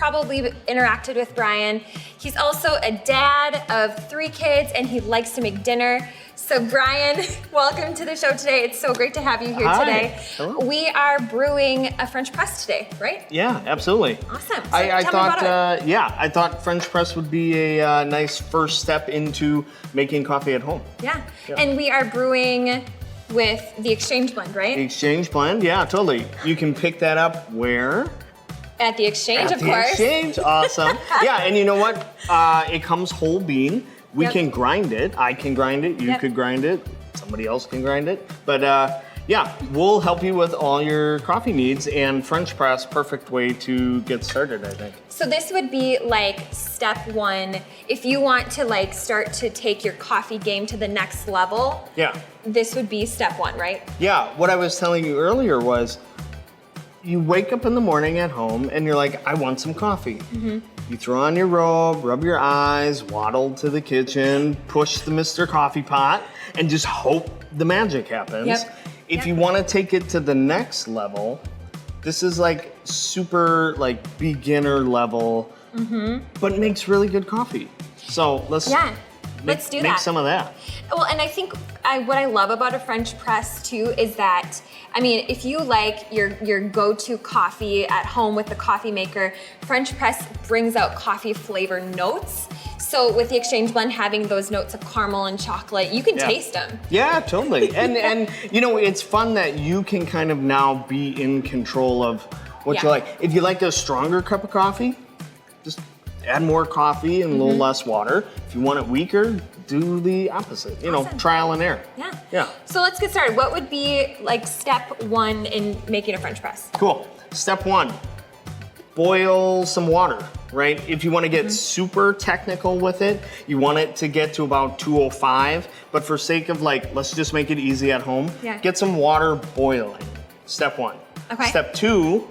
probably interacted with Brian. He's also a dad of 3 kids and he likes to make dinner. So Brian, welcome to the show today. It's so great to have you here today. Hello. We are brewing a French press today, right? Yeah, absolutely. Awesome. So I tell me about it. I thought French press would be a nice first step into making coffee at home. Yeah. And we are brewing with the exchange blend, right? The exchange blend, yeah, totally. You can pick that up where? At the exchange, of course. At the exchange, awesome. Yeah, and you know what? It comes whole bean. We can grind it. I can grind it. You could grind it. Somebody else can grind it. But yeah, we'll help you with all your coffee needs, and French press, perfect way to get started, I think. So this would be like step 1. If you want to like start to take your coffee game to the next level, this would be step 1, right? Yeah, what I was telling you earlier was, you wake up in the morning at home and you're like, I want some coffee. You throw on your robe, rub your eyes, waddle to the kitchen, push the Mr. Coffee pot, and just hope the magic happens. If you want to take it to the next level, this is like super like beginner level, but makes really good coffee. So let's do that. Make some of that. Well, and I think what I love about a French press too is that, I mean, if you like your go-to coffee at home with the coffee maker, French press brings out coffee flavor notes. So with the exchange blend having those notes of caramel and chocolate, you can taste them. Yeah, totally. and you know, it's fun that you can kind of now be in control of what you like. If you like a stronger cup of coffee, just add more coffee and a little less water. If you want it weaker, do the opposite. You know, trial and error. Yeah. So let's get started. What would be like step 1 in making a French press? Cool. Step 1, boil some water, right? If you want to get super technical with it, you want it to get to about 205, but for sake of like, let's just make it easy at home, get some water boiling. Step 1. Okay. Step 2,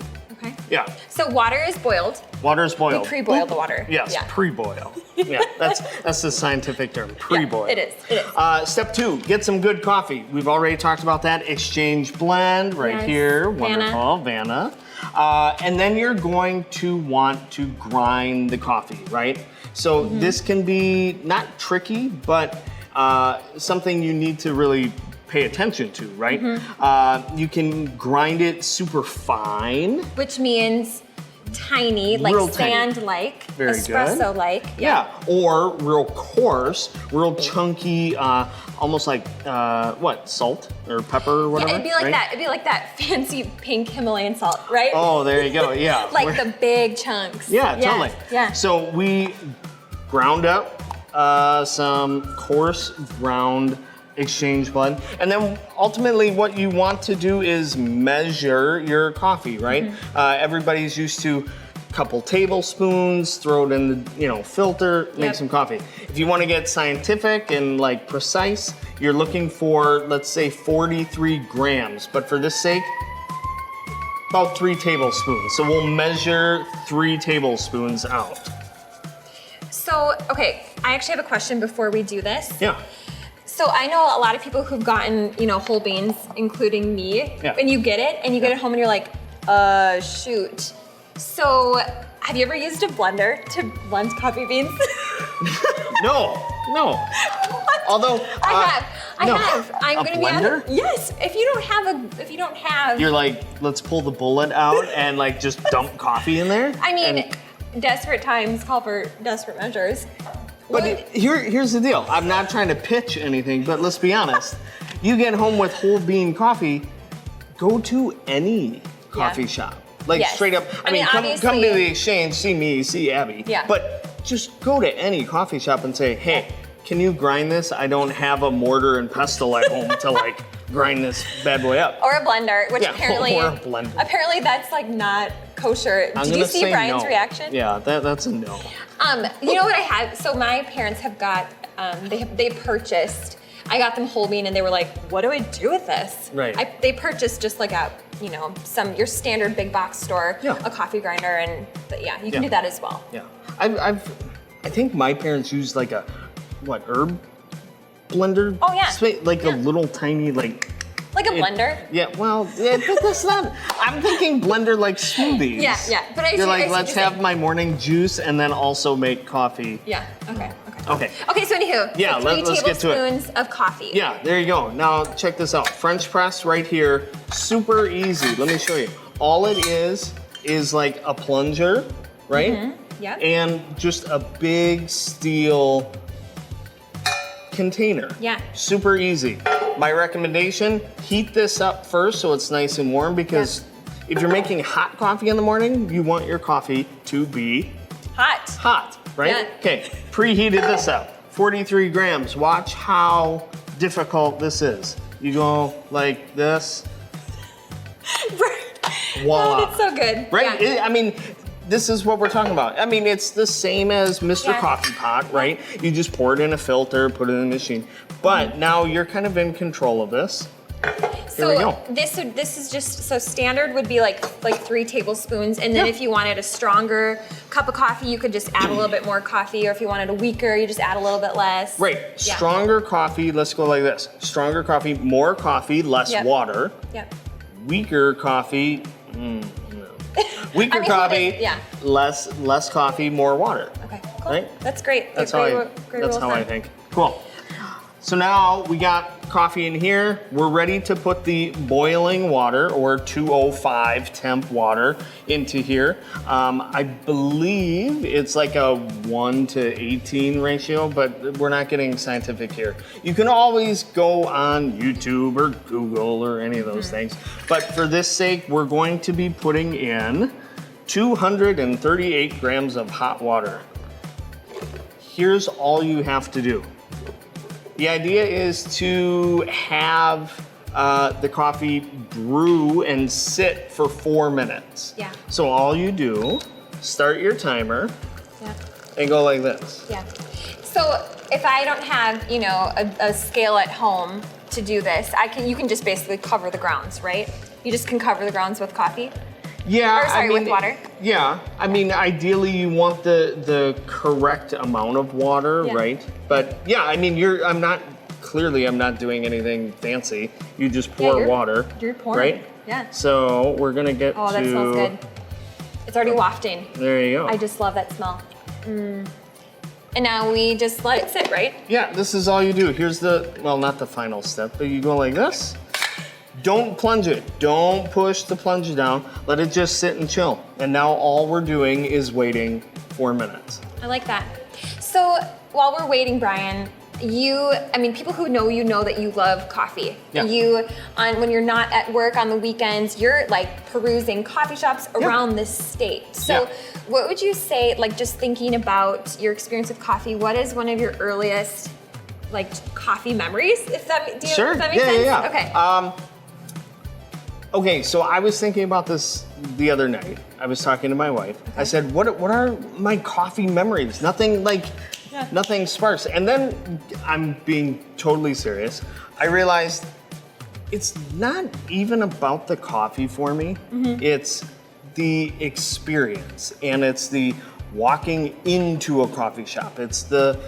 so water is boiled. Water is boiled. We pre-boil the water. Yes, pre-boil. That's the scientific term, pre-boil. It is. Step 2, get some good coffee. We've already talked about that. Exchange blend right here. Wonderful, Vanna. And then you're going to want to grind the coffee, right? So this can be not tricky, but something you need to really pay attention to, right? You can grind it super fine. Which means tiny, like sand-like, espresso-like. Yeah, or real coarse, real chunky, almost like, salt or pepper or whatever? Yeah, it'd be like that. It'd be like that fancy pink Himalayan salt, right? Oh, there you go, yeah. Like the big chunks. Yeah, totally. Yeah. So we ground up some coarse ground exchange blend, and then ultimately what you want to do is measure your coffee, right? Everybody's used to a couple tablespoons, throw it in the filter, make some coffee. If you want to get scientific and like precise, you're looking for, let's say, 43 grams, but for this sake, about 3 tablespoons. So we'll measure 3 tablespoons out. So, okay, I actually have a question before we do this. Yeah. So I know a lot of people who've gotten, whole beans, including me, and you get it, and you get it home and you're like, shoot. So have you ever used a blender to blend coffee beans? No. What? Although I have. I'm a gonna blender? be yes. If you don't have You're like, let's pull the bullet out and like just dump coffee in there? I mean, desperate times call for desperate measures. But here's the deal. I'm not trying to pitch anything, but let's be honest. You get home with whole bean coffee, go to any coffee shop. Like straight up. I mean, come to the exchange, see me, see Abby. Yeah. But just go to any coffee shop and say, hey, can you grind this? I don't have a mortar and pestle at home to like grind this bad boy up. Or a blender, which or a blender. Apparently that's like not kosher. Did you see Brian's reaction? Yeah, that's a no. You know what I had? So my parents have got, they purchased, I got them whole bean and they were like, what do I do with this? Right. They purchased just like a, your standard big box store, a coffee grinder, and you can do that as well. Yeah. I think my parents used like a, herb blender? Oh yeah. Like a little tiny Like a blender? Yeah, well, but that's not, I'm thinking blender like smoothies. Yeah. But You're like, let's have my morning juice and then also make coffee. Yeah, okay. Okay. Okay, so anywho, Yeah, so 3 let's get to it. tablespoons of coffee. Yeah, there you go. Now check this out. French press right here, super easy. Let me show you. All it is like a plunger, right? Mm-hmm. Yeah. And just a big steel container. Yeah. Super easy. My recommendation, heat this up first so it's nice and warm because if you're making hot coffee in the morning, you want your coffee to be hot, right? Yeah. Okay, preheated this up. 43 grams. Watch how difficult this is. You go like this. Voila. Oh, that's so good. Right? Yeah. I mean, this is what we're talking about. I mean, it's the same as Mr. Yeah. Coffee Pot, right? You just pour it in a filter, put it in the machine. But now you're kind of in control of this. Here we go. This is just, so standard would be like 3 tablespoons, and then if you wanted a stronger cup of coffee, you could just add a little bit more coffee, or if you wanted a weaker, you just add a little bit less. Right, Yeah. stronger coffee, let's go like this. Stronger coffee, more coffee, less water. Yep. Weaker coffee, weaker coffee, less coffee, more water. Okay, cool. Right? That's great. That's great how I think. Cool. So now we got coffee in here. We're ready to put the boiling water, or 205 temp water, into here. I believe it's like a 1:18 ratio, but we're not getting scientific here. You can always go on YouTube or Google or any of those things. But for this sake, we're going to be putting in 238 grams of hot water. Here's all you have to do. The idea is to have the coffee brew and sit for 4 minutes. Yeah. So all you do, start your timer and go like this. Yeah. So if I don't have, a scale at home to do this, you can just basically cover the grounds, right? You just can cover the grounds with coffee? Yeah, with water? Yeah, I mean, ideally you want the correct amount of water, right? But yeah, I mean, I'm not doing anything fancy. You just pour water. You're pouring. Right? Yeah. So we're gonna get Oh, that smells good. It's already wafting. There you go. I just love that smell. And now we just let it sit, right? Yeah, this is all you do. Here's not the final step, but you go like this. Don't plunge it. Don't push the plunger down. Let it just sit and chill. And now all we're doing is waiting 4 minutes. I like that. So while we're waiting, Brian, people who know you know that you love coffee. Yeah. When you're not at work on the weekends, you're like perusing coffee shops around this state. So what would you say, like just thinking about your experience with coffee, what is one of your earliest coffee memories? Does that make sense? Yeah. Okay. Okay, so I was thinking about this the other night. I was talking to my wife. Okay. I said, what are my coffee memories? Nothing sparse. And then, I'm being totally serious, I realized it's not even about the coffee for me. It's the experience, and it's the walking into a coffee shop. It's the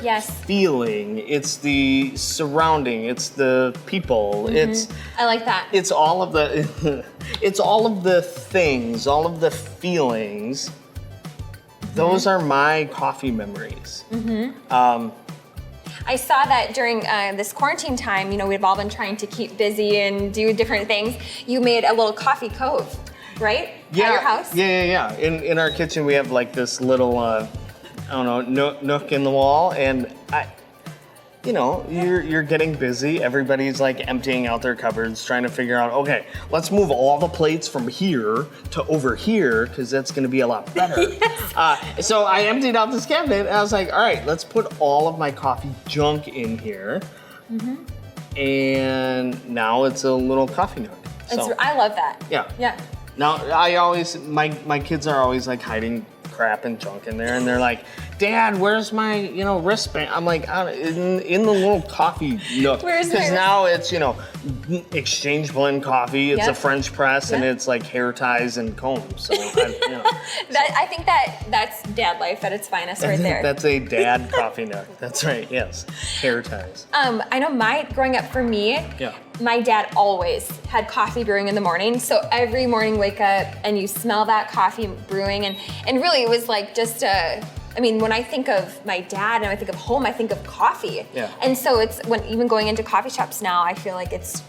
feeling, it's the surrounding, it's the people. I like that. It's all of the things, all of the feelings. Those are my coffee memories. I saw that during this quarantine time, we've all been trying to keep busy and do different things. You made a little coffee cove, right? Yeah. At your house? Yeah. In our kitchen, we have like this little, nook in the wall, and you're getting busy. Everybody's like emptying out their cupboards, trying to figure out, okay, let's move all the plates from here to over here, because that's gonna be a lot better. So I emptied out this cabinet, and I was like, all right, let's put all of my coffee junk in here. And now it's a little coffee nook. I love that. Yeah. Now, my kids are always like hiding crap and junk in there, and they're like, Dad, where's my, wristband? I'm like, in the little coffee nook. Because now it's, exchange blend coffee, it's a French press, and it's like hair ties and combs. So, I think that's dad life at its finest right there. That's a dad coffee nook. That's right, yes. Hair ties. I know growing up for me, my dad always had coffee brewing in the morning. So every morning wake up and you smell that coffee brewing. And really it was like just I mean, when I think of my dad and I think of home, I think of coffee. Yeah. And so it's when even going into coffee shops now, I feel like it's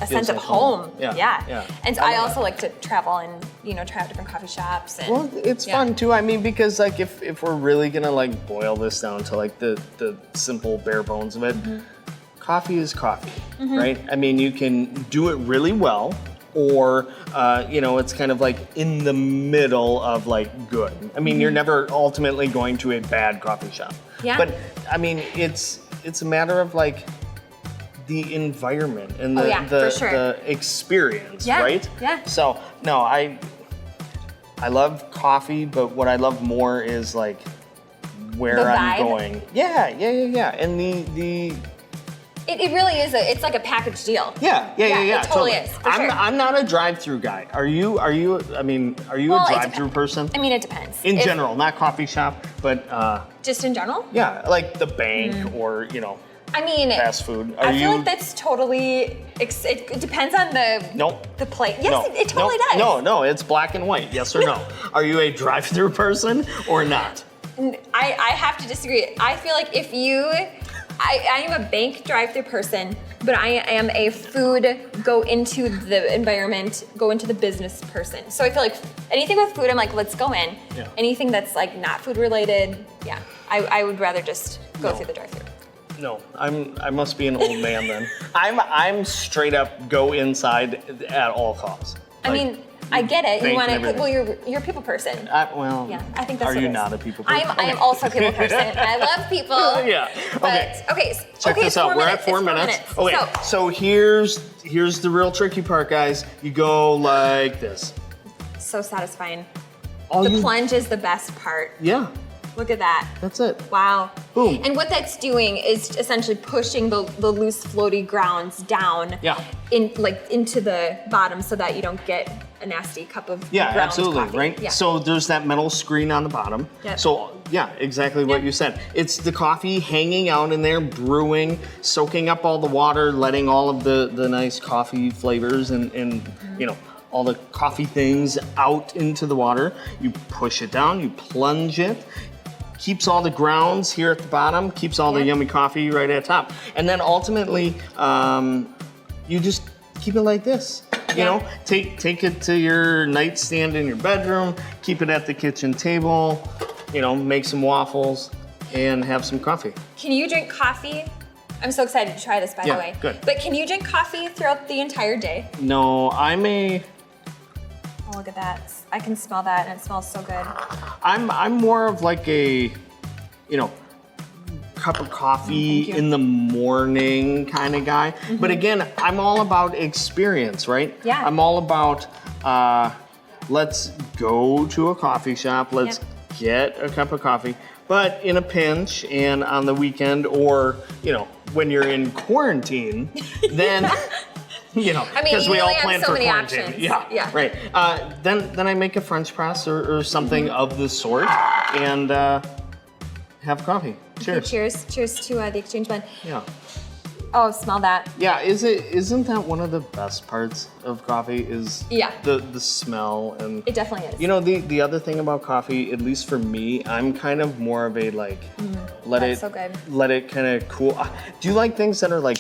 a sense of like home. Yeah. And so I also like to travel and, try out different coffee shops. And, well, it's fun too. I mean, because like if we're really gonna like boil this down to like the simple bare bones of it, coffee is coffee, right? I mean, you can do it really well, or it's kind of like in the middle of like good. I mean, you're never ultimately going to a bad coffee shop. Yeah. But I mean, it's a matter of like the environment and the experience, right? Yeah. So no, I love coffee, but what I love more is like where The I'm vibe? going. Yeah. And the It really is it's like a package deal. Yeah. It totally is, for sure. I'm not a drive-through guy. Are you? Are you a drive-through person? I mean, it depends. In general, not coffee shop, but Just in general? yeah, like the bank or I mean, fast food. Are I you? feel like that's totally, it depends on the plate. Yes, No, it totally does. No, it's black and white. Yes or no? Are you a drive-through person or not? I have to disagree. I feel like if you, I am a bank drive-through person, but I am a food, go into the environment, go into the business person. So I feel like anything with food, I'm like, let's go in. Yeah. Anything that's like not food related, yeah. I would rather just go through the drive-through. No, I must be an old man then. I'm straight up go inside at all costs. I mean, I get it. You bank want and to, everything. well, you're a people person. Yeah, I think that's Are what you it is. not a people person? I am also a people person. I love people. Yeah. But, okay. Check this out. We're at 4 minutes. Okay. So here's the real tricky part, guys. You go like this. So satisfying. All The you- plunge is the best part. Yeah. Look at that. That's it. Wow. Boom. And what that's doing is essentially pushing the loose floaty grounds down into the bottom so that you don't get a nasty cup of Yeah, ground absolutely, coffee. right? Yeah. So there's that metal screen on the bottom. Yep. So yeah, exactly what Yep. you said. It's the coffee hanging out in there, brewing, soaking up all the water, letting all of the nice coffee flavors and all the coffee things out into the water. You push it down, you plunge it. Keeps all the grounds here at the bottom, keeps all the yummy coffee right at top. And then ultimately, you just keep it like this. You know, take it to your nightstand in your bedroom, keep it at the kitchen table, make some waffles and have some coffee. Can you drink coffee? I'm so excited to try this, by the way. Good. But can you drink coffee throughout the entire day? No, Oh, look at that. I can smell that and it smells so good. I'm more of like a, cup of coffee in the morning kind of guy. But again, I'm all about experience, right? Yeah. I'm all about, let's go to a coffee shop, let's get a cup of coffee, but in a pinch and on the weekend or, when you're in quarantine, then... I mean, because you we all really have plan so for many quarantine. options. Yeah, right. Then I make a French press or something of the sort and have coffee. Cheers. Cheers to the exchange blend. Yeah. Oh, smell that. Yeah. Isn't that one of the best parts of coffee? Is the smell and. It definitely is. The other thing about coffee, at least for me, I'm kind of more of a like let it kind of cool. Do you like things that are like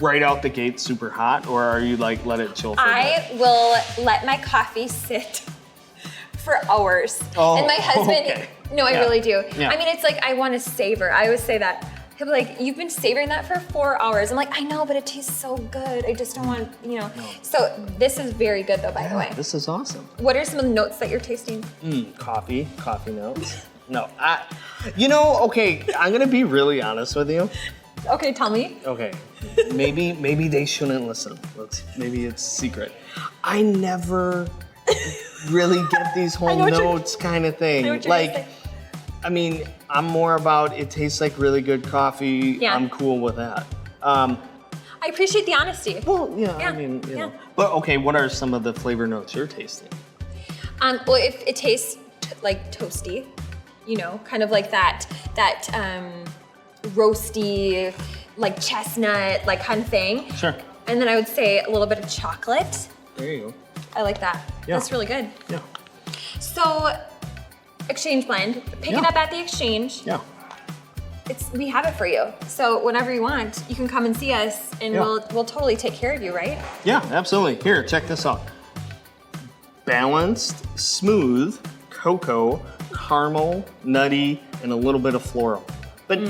right out the gate super hot, or are you like let it chill for a bit? I will let my coffee sit for hours. Oh, and my husband, okay. no, I really do. Yeah. I mean, it's like I want to savor. I always say that. He'll be like, you've been savoring that for 4 hours. I'm like, I know, but it tastes so good. I just don't want, No. So this is very good though, by the way. This is awesome. What are some notes that you're tasting? Coffee notes. No, okay, I'm gonna be really honest with you. Okay, tell me. Okay, maybe they shouldn't listen. Maybe it's secret. I never really get these whole notes kind of thing. Like, I mean, I'm more about it tastes like really good coffee. Yeah. I'm cool with that. I appreciate the honesty. Well, I mean, But okay, what are some of the flavor notes you're tasting? Well, if it tastes like toasty, kind of like that roasty, like chestnut, like kind of thing. Sure. And then I would say a little bit of chocolate. There you go. I like that. Yeah. That's really good. Yeah. So, exchange blend, pick it up at the exchange. Yeah. We have it for you. So whenever you want, you can come and see us, and we'll totally take care of you, right? Yeah, absolutely. Here, check this out. Balanced, smooth, cocoa, caramel, nutty, and a little bit of floral. But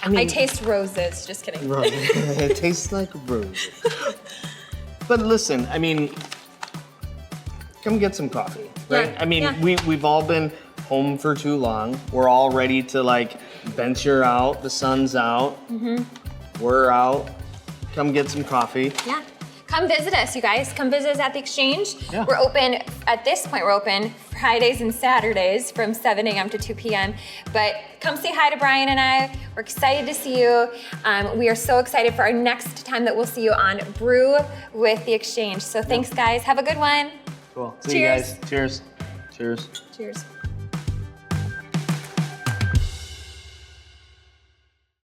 I mean, I taste roses. Just kidding. Right. It tastes like roses. But listen, I mean, come get some coffee, right? Yeah, I mean, yeah. we've all been home for too long. We're all ready to like venture out. The sun's out. We're out. Come get some coffee. Yeah. Come visit us, you guys. Come visit us at the exchange. Yeah. We're open, at this point, we're open Fridays and Saturdays from 7 a.m. to 2 p.m. But come say hi to Brian and I. We're excited to see you. We are so excited for our next time that we'll see you on Brew with the exchange. So thanks, guys. Have a good one. Cool. See you Cheers. guys. Cheers. Cheers. Cheers.